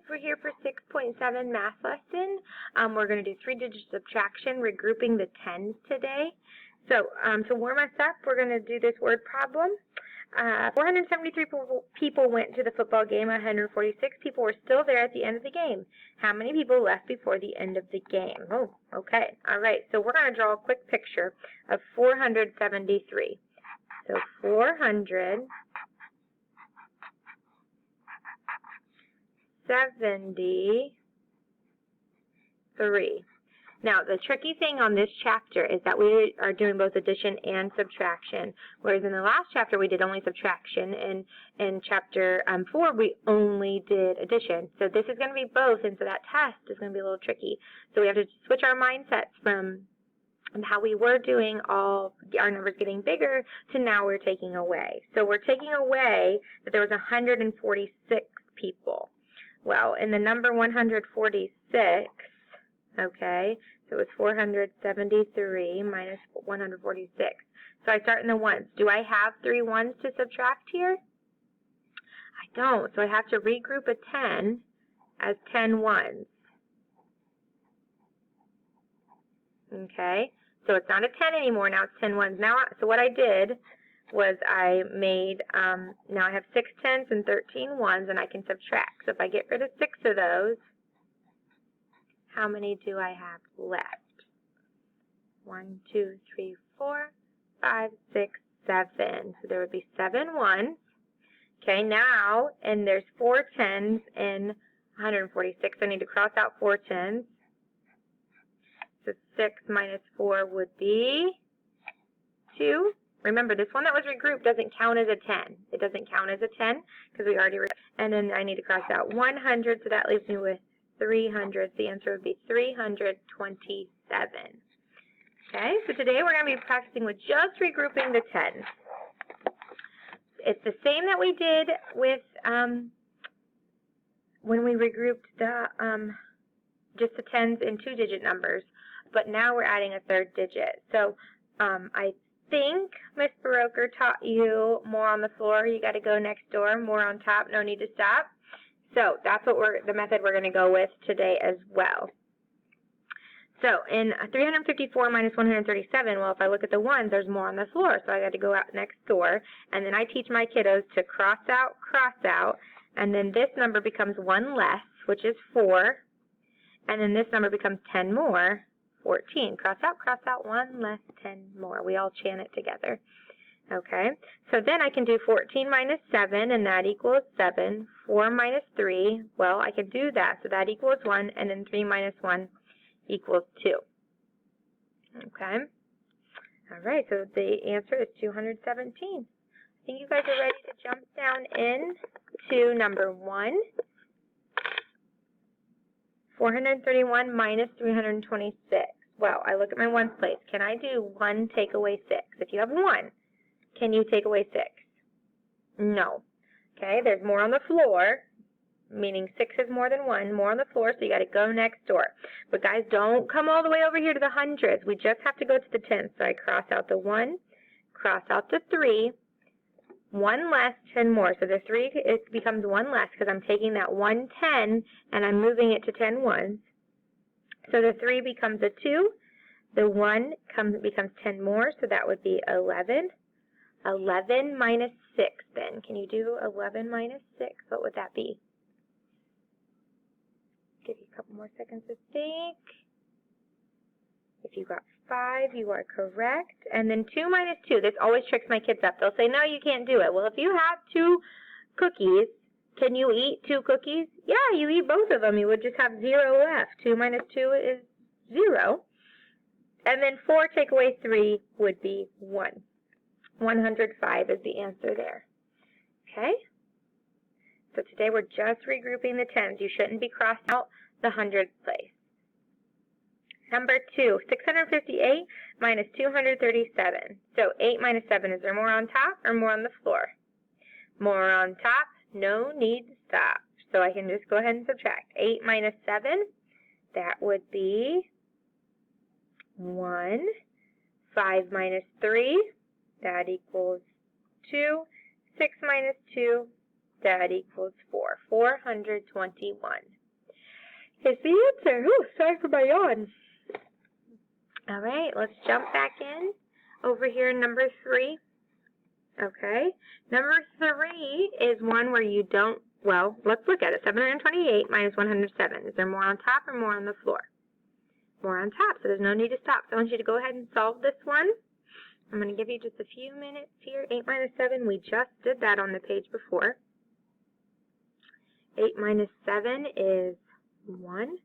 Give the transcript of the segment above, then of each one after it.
We're here for 6.7 math lesson. We're going to do three-digit subtraction, regrouping the tens today. So to warm us up, we're going to do this word problem. 473 people went to the football game. 146 people were still there at the end of the game. How many people left before the end of the game? Oh, okay. All right. So we're going to draw a quick picture of 473. So 473. Now, the tricky thing on this chapter is that we are doing both addition and subtraction, whereas in the last chapter we did only subtraction, and in chapter 4 we only did addition. So this is going to be both, and so that test is going to be a little tricky. So we have to switch our mindsets from how we were doing all our numbers getting bigger to now we're taking away. So we're taking away that there was 146 people. Well, in the number 146, okay, so it was 473 minus 146. So I start in the ones. Do I have 3 ones to subtract here? I don't, so I have to regroup a 10 as 10 ones. Okay, so it's not a 10 anymore, now it's 10 ones. Now, so what I did was I made, now I have 6 tens and 13 ones, and I can subtract. So if I get rid of 6 of those, how many do I have left? 1, 2, 3, 4, 5, 6, 7. So there would be 7 ones. Okay, now, and there's 4 tens in 146. I need to cross out 4 tens. So 6 minus 4 would be 2. Remember, this one that was regrouped doesn't count as a 10. It doesn't count as a 10 because we already and then I need to cross out 100, so that leaves me with 300. The answer would be 327. Okay, so today we're going to be practicing with just regrouping the tens. It's the same that we did with when we regrouped the just the tens in 2-digit numbers, but now we're adding a 3rd digit. So I think Miss Baroker taught you more on the floor, you got to go next door, more on top, no need to stop. So that's what the method we're going to go with today as well. So in 354 minus 137, well, if I look at the ones, there's more on the floor, so I got to go out next door, and then I teach my kiddos to cross out, and then this number becomes 1 less, which is 4, and then this number becomes 10 more, 14. Cross out, 1 less, 10 more. We all chant it together. Okay, so then I can do 14 minus 7, and that equals 7. 4 minus 3, well, I can do that, so that equals 1, and then 3 minus 1 equals 2. Okay, all right, so the answer is 217. I think you guys are ready to jump down in to number 1. 431 minus 326. Well, I look at my ones place. Can I do 1 take away 6? If you have 1, can you take away 6? No. Okay, there's more on the floor, meaning 6 is more than 1, more on the floor, so you got to go next door. But guys, don't come all the way over here to the hundreds. We just have to go to the tens. So I cross out the 1, cross out the 3, 1 less, 10 more. So the 3, it becomes 1 less because I'm taking that 110 and I'm moving it to 10 ones. So the 3 becomes a 2. The 1 becomes 10 more, so that would be 11. 11 minus 6 then. Can you do 11 minus 6? What would that be? Give you a couple more seconds to think. If you got 5, you are correct. And then 2 minus 2. This always tricks my kids up. They'll say, no, you can't do it. Well, if you have 2 cookies, can you eat 2 cookies? Yeah, you eat both of them. You would just have 0 left. 2 minus 2 is 0. And then 4 take away 3 would be 1. 105 is the answer there. Okay? So today we're just regrouping the tens. You shouldn't be crossing out the hundreds place. Number 2, 658 minus 237. So 8 minus 7, is there more on top or more on the floor? More on top, no need to stop. So I can just go ahead and subtract. 8 minus 7, that would be 1. 5 minus 3, that equals 2. 6 minus 2, that equals 4. 421 is the answer. Oh, sorry for my yawn. All right, let's jump back in over here in number 3. Okay, number 3 is one where you don't, well, let's look at it. 728 minus 107. Is there more on top or more on the floor? More on top, so there's no need to stop. So I want you to go ahead and solve this one. I'm going to give you just a few minutes here. 8 minus 7, we just did that on the page before. 8 minus 7 is 1.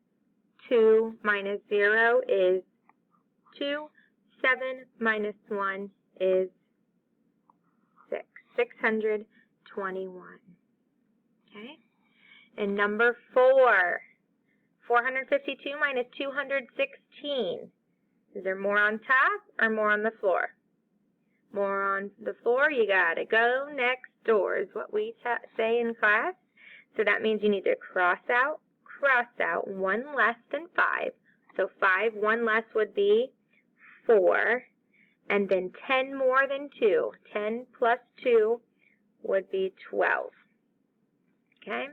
2 minus 0 is 2. 7 minus 1 is 6. 621. Okay? And number 4. 452 minus 216. Is there more on top or more on the floor? More on the floor, you gotta go next door is what we say in class. So that means you need to cross out 1 less than 5. So 5, 1 less would be 4. And then 10 more than 2. 10 plus 2 would be 12. Okay?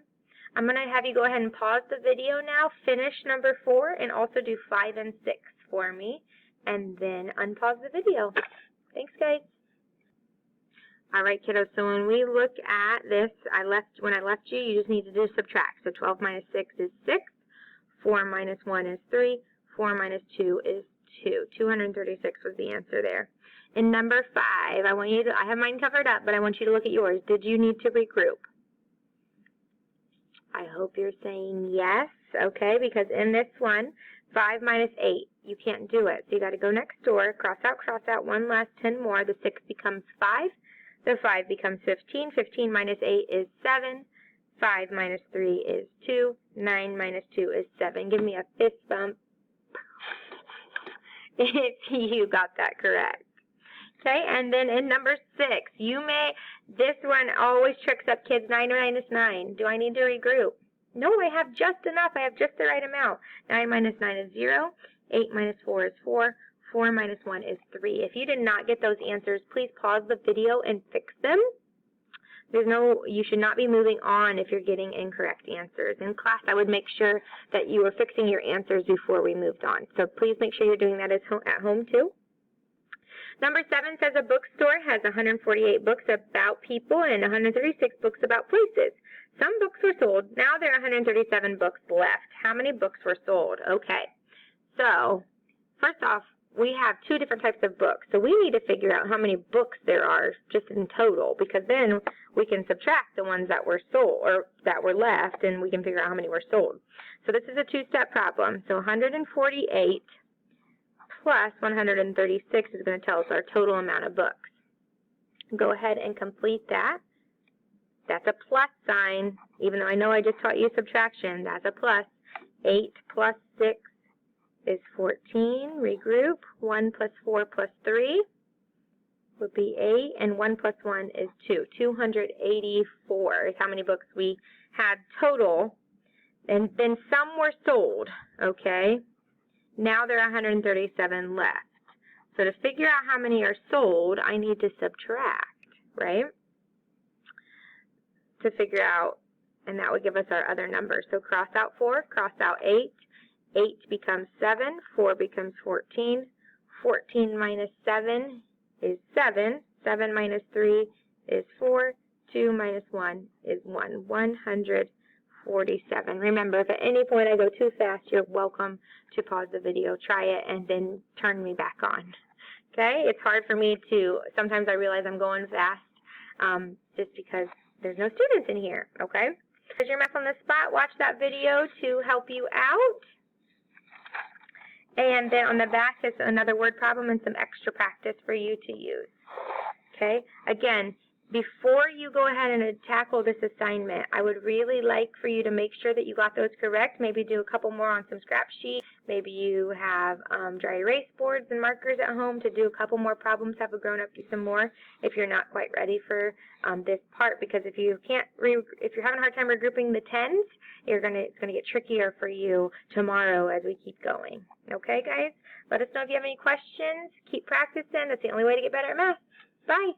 I'm going to have you go ahead and pause the video now, finish number 4, and also do 5 and 6 for me, and then unpause the video. Thanks, guys. All right, kiddos, so when we look at this, when I left you, you just need to do subtract. So 12 minus 6 is 6, 4 minus 1 is 3, 4 minus 2 is 2. 236 was the answer there. In number 5, I have mine covered up, but I want you to look at yours. Did you need to regroup? I hope you're saying yes, okay, because in this one, 5 minus 8, you can't do it. So you got to go next door, cross out, 1 less, 10 more. The 6 becomes 5. The 5 becomes 15. 15 minus 8 is 7. 5 minus 3 is 2. 9 minus 2 is 7. Give me a fist bump if you got that correct. Okay, and then in number 6, this one always tricks up kids. 9 minus 9. Do I need to regroup? No, I have just enough. I have just the right amount. 9 minus 9 is 0. 8 minus 4 is 4. 4 minus 1 is 3. If you did not get those answers, please pause the video and fix them. You should not be moving on if you're getting incorrect answers. In class, I would make sure that you were fixing your answers before we moved on. So please make sure you're doing that at home too. Number 7 says a bookstore has 148 books about people and 136 books about places. Some books were sold. Now there are 137 books left. How many books were sold? Okay. So, first off, we have 2 different types of books. So we need to figure out how many books there are just in total, because then we can subtract the ones that were sold or that were left, and we can figure out how many were sold. So this is a 2-step problem. So 148 plus 136 is going to tell us our total amount of books. Go ahead and complete that. That's a plus sign, even though I know I just taught you subtraction. That's a plus. 8 plus 6 is 14. Regroup. 1 plus 4 plus 3 would be 8, and 1 plus 1 is 2. 284 is how many books we had total, and then some were sold, okay? Now there are 137 left. So to figure out how many are sold, I need to subtract, right? To figure out, and that would give us our other number. So cross out 4, cross out 8. 8 becomes 7, 4 becomes 14. 14 minus 7 is 7. 7 minus 3 is 4. 2 minus 1 is 1. 147. Remember, if at any point I go too fast, you're welcome to pause the video, try it, and then turn me back on. Okay? It's hard for me to, sometimes I realize I'm going fast just because there's no students in here, okay? There's your math on the spot. Watch that video to help you out. And then on the back is another word problem and some extra practice for you to use. Okay? Again, before you go ahead and tackle this assignment, I would really like for you to make sure that you got those correct. Maybe do a couple more on some scrap sheet. Maybe you have dry erase boards and markers at home to do a couple more problems. Have a grown-up do some more if you're not quite ready for this part. Because if you're having a hard time regrouping the tens, it's gonna get trickier for you tomorrow as we keep going. Okay, guys? Let us know if you have any questions. Keep practicing. That's the only way to get better at math. Bye.